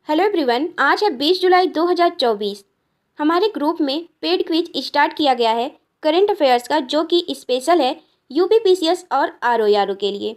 Hello everyone, आज है 20 जुलाई 2024। हमारे ग्रुप में पेड क्विज स्टार्ट किया गया है करंट अफेयर्स का, जो कि स्पेशल है यूपी पीसीएस और आरओ के लिए।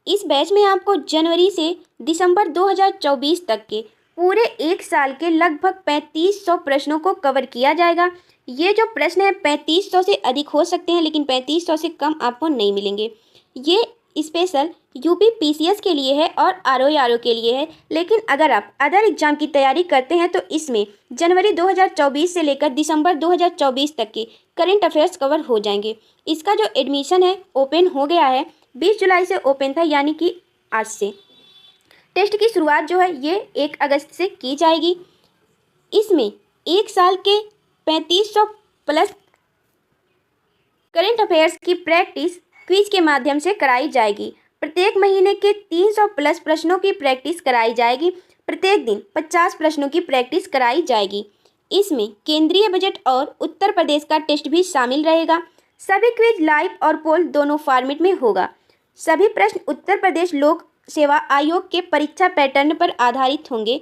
इस बैच में आपको जनवरी से दिसंबर 2024 तक के पूरे एक साल के लगभग 3500 प्रश्नों को कवर किया जाएगा। ये जो प्रश्न है 3500 से अधिक हो सकते हैं, लेकिन 3500 से कम आपको नहीं मिलेंगे। ये स्पेशल यूपी पीसीएस के लिए है और आरओ के लिए है। लेकिन अगर आप अदर एग्जाम की तैयारी करते हैं तो इसमें जनवरी 2024 से लेकर दिसंबर 2024 तक के करंट अफेयर्स कवर हो जाएंगे। इसका जो एडमिशन है ओपन हो गया है, 20 जुलाई से ओपन था, यानी कि आज से। टेस्ट की शुरुआत जो है ये 1 अगस्त से की जाएगी। इसमें एक साल के 3500 प्लस करंट अफेयर्स की प्रैक्टिस क्विज के माध्यम से कराई जाएगी। प्रत्येक महीने के 300 प्लस प्रश्नों की प्रैक्टिस कराई जाएगी। प्रत्येक दिन 50 प्रश्नों की प्रैक्टिस कराई जाएगी। इसमें केंद्रीय बजट और उत्तर प्रदेश का टेस्ट भी शामिल रहेगा। सभी क्विज लाइव और पोल दोनों फॉर्मेट में होगा। सभी प्रश्न उत्तर प्रदेश लोक सेवा आयोग के परीक्षा पैटर्न पर आधारित होंगे।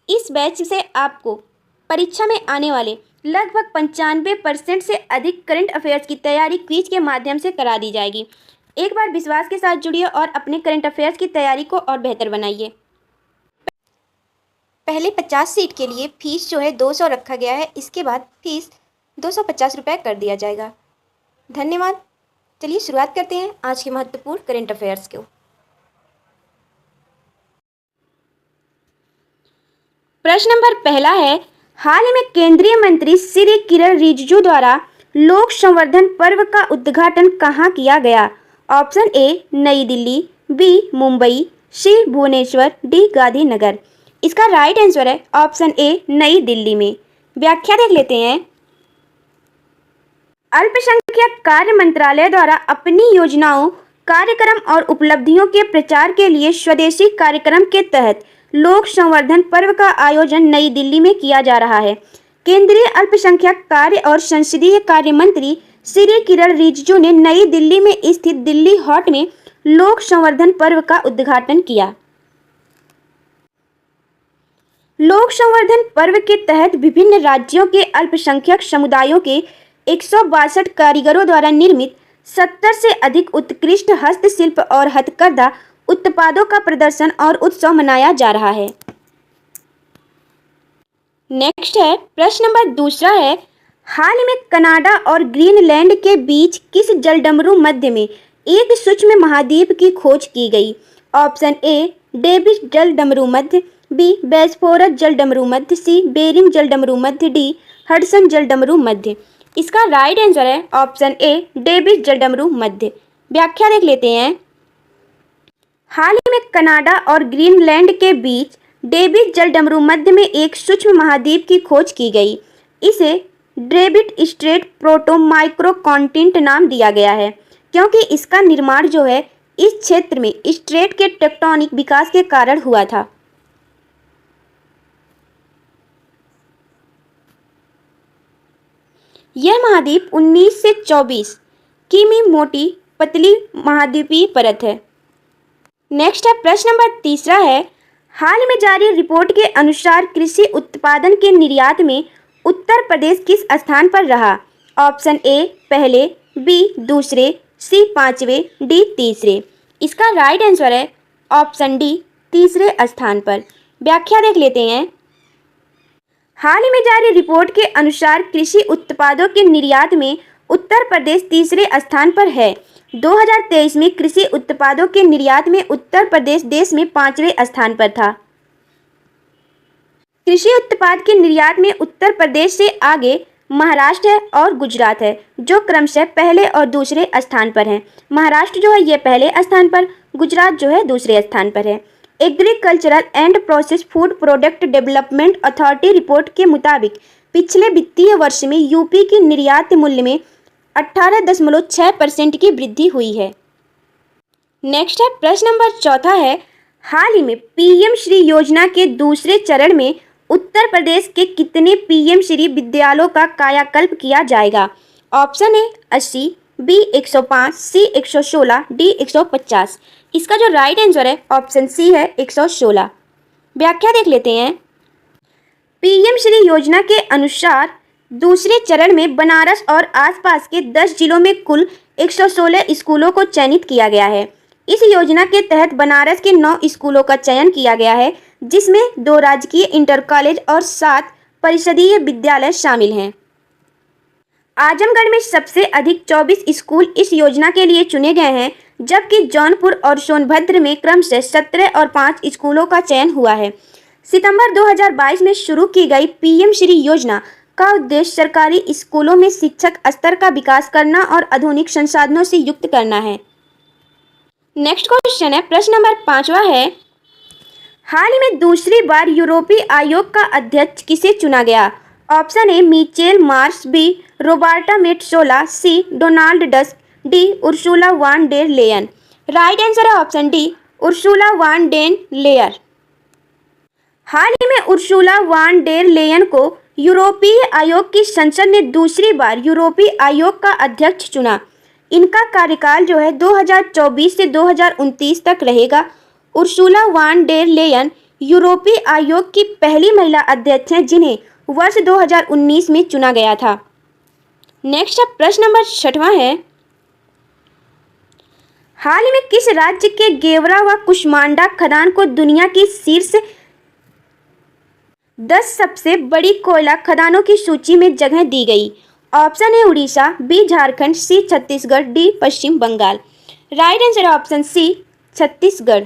इस बैच से आपको परीक्षा में आने वाले लगभग 95% से अधिक करंट अफेयर्स की तैयारी क्विज के माध्यम से करा दी जाएगी। एक बार विश्वास के साथ जुड़िए और अपने करंट अफेयर्स की तैयारी को और बेहतर बनाइए। पहले 50 सीट के लिए फीस जो है 200 रखा गया है। इसके बाद फीस 250 रुपये कर दिया जाएगा। धन्यवाद। चलिए शुरुआत करते हैं आज के महत्वपूर्ण करंट अफेयर्स को। प्रश्न नंबर पहला है, हाल ही में केंद्रीय मंत्री श्री किरण रिजिजू द्वारा लोक संवर्धन पर्व का उद्घाटन कहाँ किया गया? ऑप्शन ए नई दिल्ली, बी मुंबई, सी भुवनेश्वर, डी गांधीनगर। इसका राइट आंसर है ऑप्शन ए नई दिल्ली में। व्याख्या देख लेते हैं। अल्पसंख्यक कार्य मंत्रालय द्वारा अपनी योजनाओं, कार्यक्रम और उपलब्धियों के प्रचार के लिए स्वदेशी कार्यक्रम के तहत लोक संवर्धन पर्व का आयोजन नई दिल्ली में किया जा रहा है। केंद्रीय अल्पसंख्यक कार्य और संसदीय कार्य मंत्री श्री किरण रिजिजू ने नई दिल्ली में स्थित दिल्ली हाट में लोक संवर्धन पर्व का उद्घाटन किया। लोक संवर्धन पर्व के तहत विभिन्न राज्यों के अल्पसंख्यक समुदायों के 162 कारीगरों द्वारा निर्मित 70 से अधिक उत्कृष्ट हस्तशिल्प और हथकरघा उत्पादों का प्रदर्शन और उत्सव मनाया जा रहा है। नेक्स्ट है प्रश्न नंबर दूसरा है, हाल ही में कनाडा और ग्रीनलैंड के बीच किस जलडमरू मध्य में एक सूक्ष्म महाद्वीप की खोज की गई? ऑप्शन ए डेविस जलडमरू मध्य, बी बेस्फोरस जलडमरू मध्य, सी बेरिंग जलडमरू मध्य, डी हडसन जलडमरू मध्य। इसका राइट आंसर है ऑप्शन ए डेविस जलडमरू मध्य। व्याख्या देख लेते हैं। हाल ही में कनाडा और ग्रीनलैंड के बीच डेविस जलडमरू मध्य में एक सूक्ष्म महाद्वीप की खोज की गई। इसे ड्रेविड स्ट्रेट प्रोटो माइक्रो कॉन्टिनेंट नाम दिया गया है, क्योंकि इसका निर्माण जो है इस क्षेत्र में स्ट्रेट के टेक्टोनिक विकास के कारण हुआ था। यह महाद्वीप 19 से 24 किमी मोटी पतली महाद्वीपीय परत है। नेक्स्ट है प्रश्न नंबर तीसरा है, हाल ही में जारी रिपोर्ट के अनुसार कृषि उत्पादन के निर्यात में उत्तर प्रदेश किस स्थान पर रहा? ऑप्शन ए पहले, बी दूसरे, सी पांचवे, डी तीसरे। इसका राइट आंसर है ऑप्शन डी तीसरे स्थान पर। व्याख्या देख लेते हैं। हाल ही में जारी रिपोर्ट के अनुसार कृषि उत्पादों के निर्यात में उत्तर प्रदेश तीसरे स्थान पर है। 2023 में कृषि उत्पादों के निर्यात में उत्तर प्रदेश देश में 5वें स्थान पर था। कृषि उत्पाद के निर्यात में उत्तर प्रदेश से आगे महाराष्ट्र है और गुजरात है, जो क्रमशः पहले और दूसरे स्थान पर हैं। महाराष्ट्र जो है ये पहले स्थान पर, गुजरात जो है दूसरे स्थान पर है। Agricultural and process food product development authority report के मुताबिक पिछले वित्तीय वर्ष में यूपी की निर्यात मूल्य में 18.6% की वृद्धि हुई है। नेक्स्ट है प्रश्न नंबर चौथा है, हाल ही में पीएम श्री योजना के दूसरे चरण में उत्तर प्रदेश के कितने पीएम श्री विद्यालयों का कायाकल्प किया जाएगा? Option A 80, B 105, C 116, D 150। इसका जो राइट आंसर है ऑप्शन सी है 116। व्याख्या देख लेते हैं। पीएम श्री योजना के अनुसार दूसरे चरण में बनारस और आसपास के 10 जिलों में कुल 116 स्कूलों को चयनित किया गया है। इस योजना के तहत बनारस के 9 स्कूलों का चयन किया गया है, जिसमें 2 राजकीय इंटर कॉलेज और 7 परिषदीय विद्यालय शामिल हैं। आजमगढ़ में सबसे अधिक 24 स्कूल इस योजना के लिए चुने गए हैं, जबकि जौनपुर और सोनभद्र में क्रमशः 17 और 5 स्कूलों का चयन हुआ है। सितंबर 2022 में शुरू की गई पीएम श्री योजना का उद्देश्य सरकारी स्कूलों में शिक्षक स्तर का विकास करना और आधुनिक संसाधनों से युक्त करना है। नेक्स्ट क्वेश्चन है, प्रश्न नंबर 5वां है, हाल ही में दूसरी बार यूरोपीय आयोग का अध्यक्ष किसे चुना गया? Option A Mitchell Marsh, B Roberta Metsola, C Donald Tusk, D Ursula von der Leyen. Right answer है option D Ursula von der Leyen. हाल ही में उर्सुला वान डेर लेयन को यूरोपीय आयोग की संसद ने दूसरी बार यूरोपीय आयोग का अध्यक्ष चुना। इनका कार्यकाल जो है 2024 से 2029 तक रहेगा। उर्सुला वान डेर लेयन यूरोपीय आयोग की पहली महिला अध्यक्ष हैं, जिन्हें वर्ष 2019 में चुना गया था। नेक्स्ट है प्रश्न नंबर 6वां है, हाल ही में किस राज्य के गेवरा व कुष्मांडा खदान को दुनिया की शीर्ष 10 सबसे बड़ी कोयला खदानों की सूची में जगह दी गई? Option A Orissa, B Jharkhand, C Chhattisgarh, D Paschim Bangal. Right answer option C Chhattisgarh.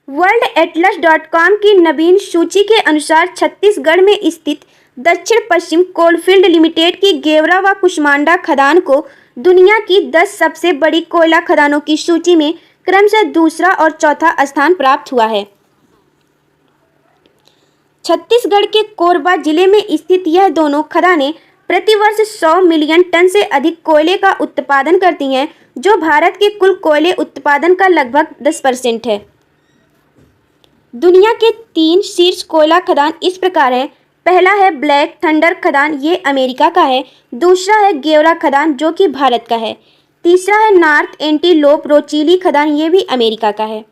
worldatlas.com की नवीन सूची के अनुसार छत्तीसगढ़ में स्थित दक्षिण पश्चिम कोलफील्ड लिमिटेड की गेवरा व कुष्मांडा खदान को दुनिया की 10 सबसे बड़ी कोयला खदानों की सूची में क्रमशः दूसरा और चौथा स्थान प्राप्त हुआ है। छत्तीसगढ़ के कोरबा जिले में स्थित यह दोनों खदानें प्रतिवर्ष 100 मिलियन टन से अधिक कोयले का उत्पादन करती हैं, जो भारत के कुल कोयले उत्पादन का लगभग 10% है। दुनिया के 3 शीर्ष कोयला खदान इस प्रकार हैं। पहला है ब्लैक थंडर खदान, ये अमेरिका का है। दूसरा है गेवरा खदान, जो कि भारत का है। तीसरा है नॉर्थ एंटीलोप रोचिली खदान, ये भी अमेरिका का है।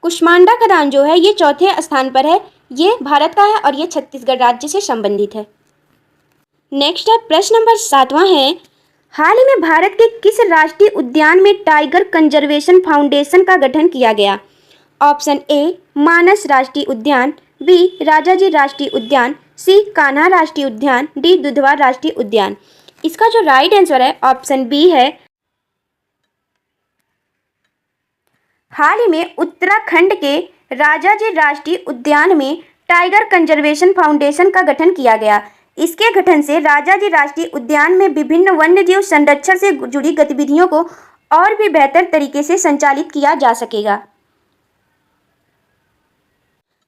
कुष्मांडा खदान जो है ये चौथे स्थान पर है, ये भारत का है और ये छत्तीसगढ़ राज्य से संबंधित है। नेक्स्ट है प्रश्न नंबर 7वां है, हाल ही में भारत के किस राष्ट्रीय उद्यान में टाइगर कंजर्वेशन फाउंडेशन का गठन किया गया? ऑप्शन ए मानस राष्ट्रीय उद्यान, बी राजाजी राष्ट्रीय उद्यान, सी कान्हा राष्ट्रीय उद्यान, डी दुधवा राष्ट्रीय उद्यान। इसका जो राइट आंसर है ऑप्शन बी है। हाल ही में उत्तराखंड के राजाजी राष्ट्रीय उद्यान में टाइगर कंजर्वेशन फाउंडेशन का गठन किया गया। इसके गठन से राजाजी राष्ट्रीय उद्यान में विभिन्न वन्यजीव संरक्षण से जुड़ी गतिविधियों को और भी बेहतर तरीके से संचालित किया जा सकेगा।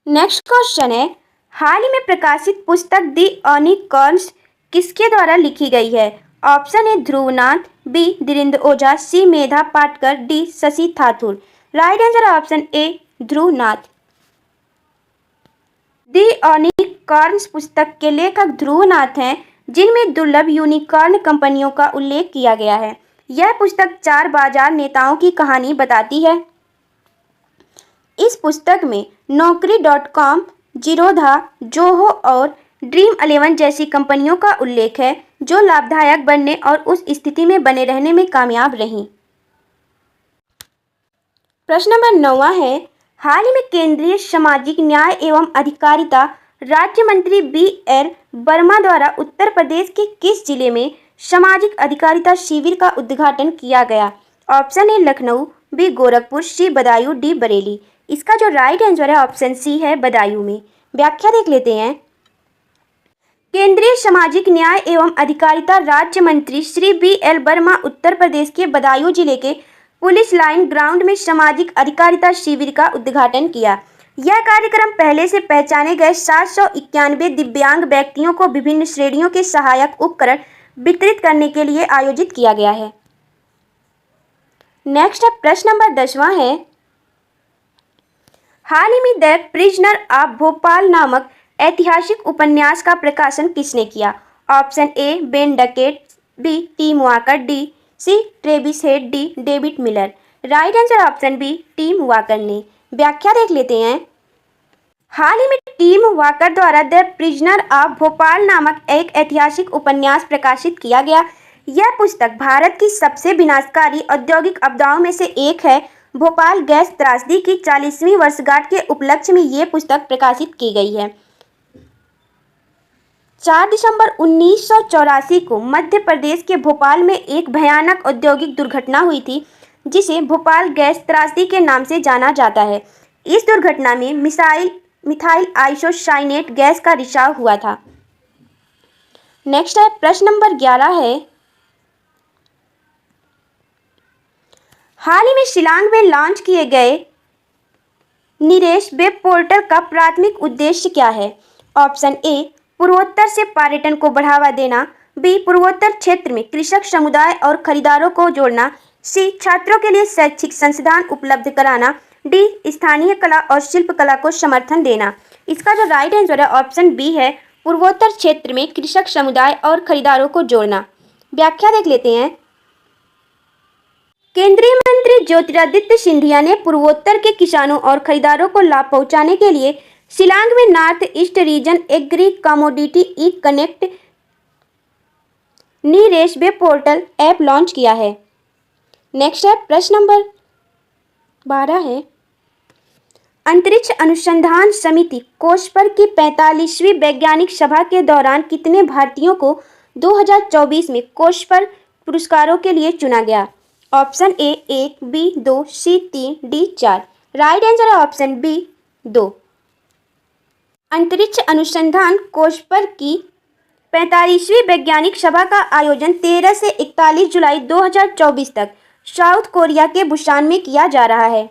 नेक्स्ट क्वेश्चन है, हाल ही में प्रकाशित पुस्तक दी यूनिकॉर्न्स किसके द्वारा लिखी गई है? Option A Dhruvnath, B Dhirendra Ojha, C Medha Patkar, D Shashi Tharoor. Right answer option A Dhruvnath. The unicorns पुस्तक के लेखक ध्रुवनाथ हैं, जिनमें दुर्लभ यूनिकॉर्न कंपनियों का उल्लेख किया गया है। यह पुस्तक 4 बाजार नेताओं की कहानी बताती है। इस पुस्तक में नौकरी.com, जीरोधा, जोहो और ड्रीम 11 जैसी कंपनियों का उल्लेख है, जो लाभदायक बनने और उस स्थिति में बने रहने में कामयाब रहीं। प्रश्न नंबर 9वां है, हाल ही में केंद्रीय सामाजिक न्याय एवं अधिकारिता राज्य मंत्री बी.एल. वर्मा द्वारा उत्तर प्रदेश के किस जिले में सामाजिक अधिकारिता शिविर का उद्घाटन किया गया? Option A Lucknow, B Gorakhpur, C Badaun, D Bareilly. इसका जो राइट आंसर है ऑप्शन सी है बदायूं में। व्याख्या देख लेते हैं। केंद्रीय सामाजिक न्याय एवं अधिकारिता राज्य मंत्री श्री बी.एल. वर्मा उत्तर प्रदेश के बदायूं जिले के पुलिस लाइन ग्राउंड में सामाजिक अधिकारिता शिविर का उद्घाटन किया। यह कार्यक्रम पहले से पहचाने गए 791 दिव्यांग व्यक्तियों को विभिन्न श्रेणियों के सहायक उपकरण वितरित करने के लिए आयोजित किया गया है। नेक्स्ट प्रश्न नंबर 10वां है, हाल ही में द प्रिजनर ऑफ भोपाल नामक ऐतिहासिक उपन्यास का प्रकाशन किसने किया? Option A Ben Duckett, B Tim Walker, D C Travis Head, D David Miller. Right answer option B Tim Walker ने। व्याख्या देख लेते हैं। हाल ही में टीम वाकर द्वारा द प्रिजनर ऑफ भोपाल नामक एक ऐतिहासिक उपन्यास प्रकाशित किया गया। यह पुस्तक भारत की सबसे विनाशकारी औद्योगिक आपदाओं में से एक है। भोपाल गैस त्रासदी की 40वीं वर्षगांठ के उपलक्ष्य में ये पुस्तक प्रकाशित की गई है। 4 दिसंबर 1984 को मध्य प्रदेश के भोपाल में एक भयानक औद्योगिक दुर्घटना हुई थी, जिसे भोपाल गैस त्रासदी के नाम से जाना जाता है। इस दुर्घटना में मिथाइल आइसोसाइनेट गैस का रिसाव हुआ था। नेक्स्ट है प्रश्न नंबर 11 है, हाल ही में शिलांग में लॉन्च किए गए निवेश वेब पोर्टल का प्राथमिक उद्देश्य क्या है? ऑप्शन ए पूर्वोत्तर से पर्यटन को बढ़ावा देना, बी पूर्वोत्तर क्षेत्र में कृषक समुदाय और खरीदारों को जोड़ना, सी छात्रों के लिए शैक्षिक संसाधन उपलब्ध कराना, डी स्थानीय कला और शिल्पकला को समर्थन देना। इसका जो राइट आंसर है ऑप्शन बी है, पूर्वोत्तर क्षेत्र में कृषक समुदाय और खरीदारों को जोड़ना। व्याख्या देख लेते हैं। केंद्रीय मंत्री ज्योतिरादित्य सिंधिया ने पूर्वोत्तर के किसानों और खरीदारों को लाभ पहुंचाने के लिए शिलांग में north east region agri commodity e connect नीरेश वेब पोर्टल ऐप लॉन्च किया है। नेक्स्ट है प्रश्न नंबर 12 है, अंतरिक्ष अनुसंधान समिति कोषपर की 45वीं वैज्ञानिक सभा के दौरान कितने भारतीयों को 2024 में कोषपर पुरस्कारों के लिए चुना गया? Option A 1, B 2, C 3, D 4। Right answer है ऑप्शन बी 2। अंतरिक्ष अनुसंधान कोषपर की 45वीं वैज्ञानिक सभा का आयोजन 13 से 41 जुलाई 2024 तक साउथ कोरिया के बुसान में किया जा रहा है।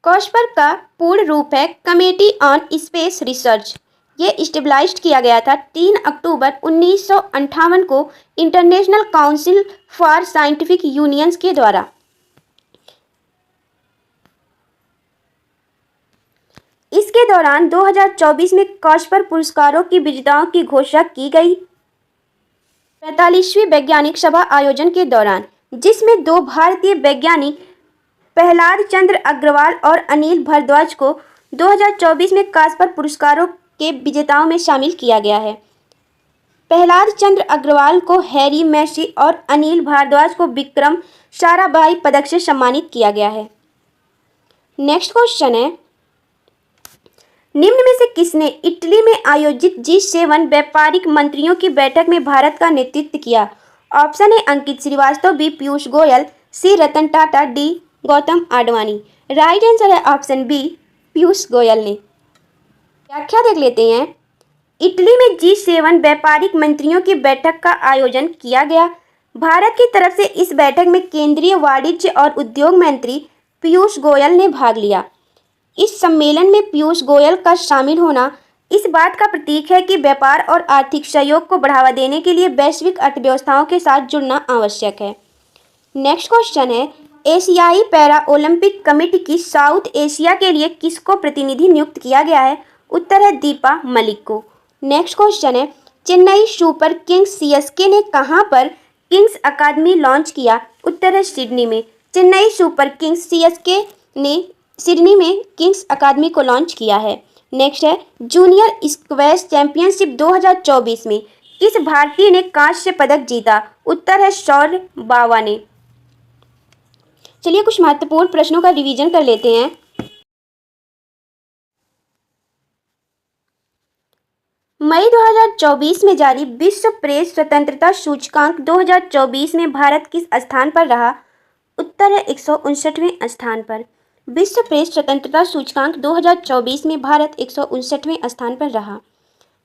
कोषपर का पूर्ण रूप है कमेटी ऑन स्पेस रिसर्च। ये इस्टेब्लिश्ड किया गया था 3 अक्टूबर 1958 को international council for scientific unions के द्वारा। इसके दौरान 2024 में कोषपर पुरस्कारों की विजेताओं की घोषणा की गई। 45वीं वैज्ञानिक सभा आयोजन के दौरान, जिसमें 2 भारतीय वैज्ञानिक प्रहलाद चंद्र अग्रवाल और अनिल भारद्वाज को 2024 में कोषपर पुरस्कारों के विजेताओं में शामिल किया गया है। प्रहलाद चंद्र अग्रवाल को हैरी मैसी और अनिल भारद्वाज को विक्रम साराभाई पदक से सम्मानित किया गया है। नेक्स्ट क्वेश्चन है, निम्न में से किसने इटली में आयोजित G7 व्यापारिक मंत्रियों की बैठक में भारत का नेतृत्व किया? Option A Ankit Srivastava, B Piyush Goyal, C Ratan Tata, D Gautam Advani. Right answer है ऑप्शन बी पीयूष गोयल ने। व्याख्या देख लेते हैं। इटली में G7 व्यापारिक मंत्रियों की बैठक का आयोजन किया गया। भारत की तरफ से इस बैठक में केंद्रीय वाणिज्य और उद्योग मंत्री पीयूष गोयल ने भाग लिया। इस सम्मेलन में पीयूष गोयल का शामिल होना इस बात का प्रतीक है कि व्यापार और आर्थिक सहयोग को बढ़ावा देने के लिए वैश्विक अर्थव्यवस्थाओं के साथ जुड़ना आवश्यक है। नेक्स्ट क्वेश्चन है, एशियाई पैरा ओलंपिक कमेटी की साउथ एशिया के लिए किसको प्रतिनिधि नियुक्त किया गया है? उत्तर है दीपा मलिक को। नेक्स्ट क्वेश्चन है, चेन्नई सुपर किंग्स CSK ने कहां पर किंग्स अकादमी लॉन्च किया? उत्तर है सिडनी में। चेन्नई सुपर किंग्स CSK ने सिडनी में किंग्स अकादमी को लॉन्च किया है। नेक्स्ट है, जूनियर स्क्वैश चैंपियनशिप 2024 में किस भारतीय ने कांस्य पदक जीता? उत्तर है शौर्य बावा ने। चलिए कुछ महत्वपूर्ण प्रश्नों का रिवीजन कर लेते हैं। मई 2024 में जारी विश्व प्रेस स्वतंत्रता सूचकांक 2024 में भारत किस स्थान पर रहा? उत्तर है 159वें स्थान पर। विश्व प्रेस स्वतंत्रता सूचकांक 2024 में भारत 159वें स्थान पर रहा।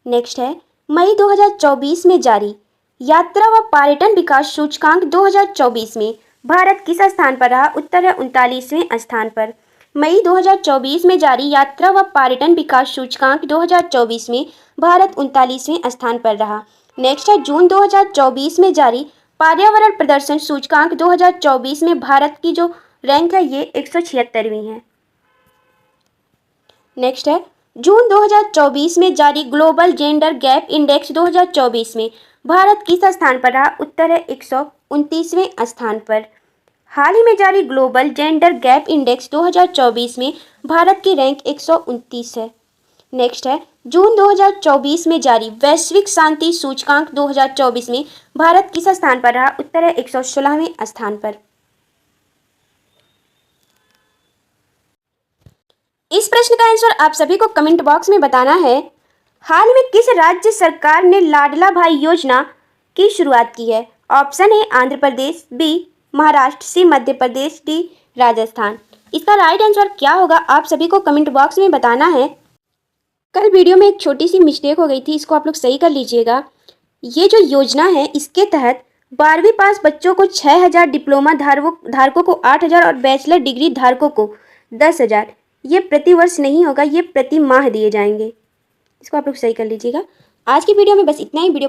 नेक्स्ट है, मई 2024 में जारी यात्रा व पर्यटन विकास सूचकांक 2024 में भारत किस स्थान पर रहा? उत्तर है 39वें स्थान पर। मई 2024 में जारी यात्रा व पर्यटन विकास सूचकांक 2024 में भारत 39वें स्थान पर रहा। नेक्स्ट है, जून 2024 में जारी पर्यावरण प्रदर्शन सूचकांक 2024 में भारत की जो रैंक है ये 176वीं है। नेक्स्ट है, जून 2024 में जारी ग्लोबल जेंडर गैप इंडेक्स 2024 में भारत किस स्थान पर रहा? उत्तर है 129वें स्थान पर। हाल ही में जारी ग्लोबल जेंडर गैप इंडेक्स 2024 में भारत की रैंक 129 है। नेक्स्ट है जून 2024 में जारी वैश्विक शांति सूचकांक 2024 में भारत किस स्थान पर रहा? उत्तर है 116वें स्थान पर। इस प्रश्न का आंसर आप सभी को कमेंट बॉक्स में बताना है। हाल में किस राज्य सरकार ने लाडला भाई योजना की शुरुआत की है? ऑप्शन है आंध्र प्रदेश, बी महाराष्ट्र, सी मध्य प्रदेश, डी राजस्थान। इसका राइट आंसर क्या होगा आप सभी को कमेंट बॉक्स में बताना है। कल वीडियो में एक छोटी सी मिस्टेक हो गई थी, इसको आप लोग सही कर लीजिएगा। ये जो योजना है इसके तहत 12वीं पास बच्चों को 6000, डिप्लोमा धारकों को 8000 और बैचलर डिग्री धारकों को 10,000। ये प्रति वर्ष नहीं होगा, ये प्रति माह दिए जाएंगे। इसको आप लोग सही कर लीजिएगा। आज की वीडियो में बस इतना ही। वीडियो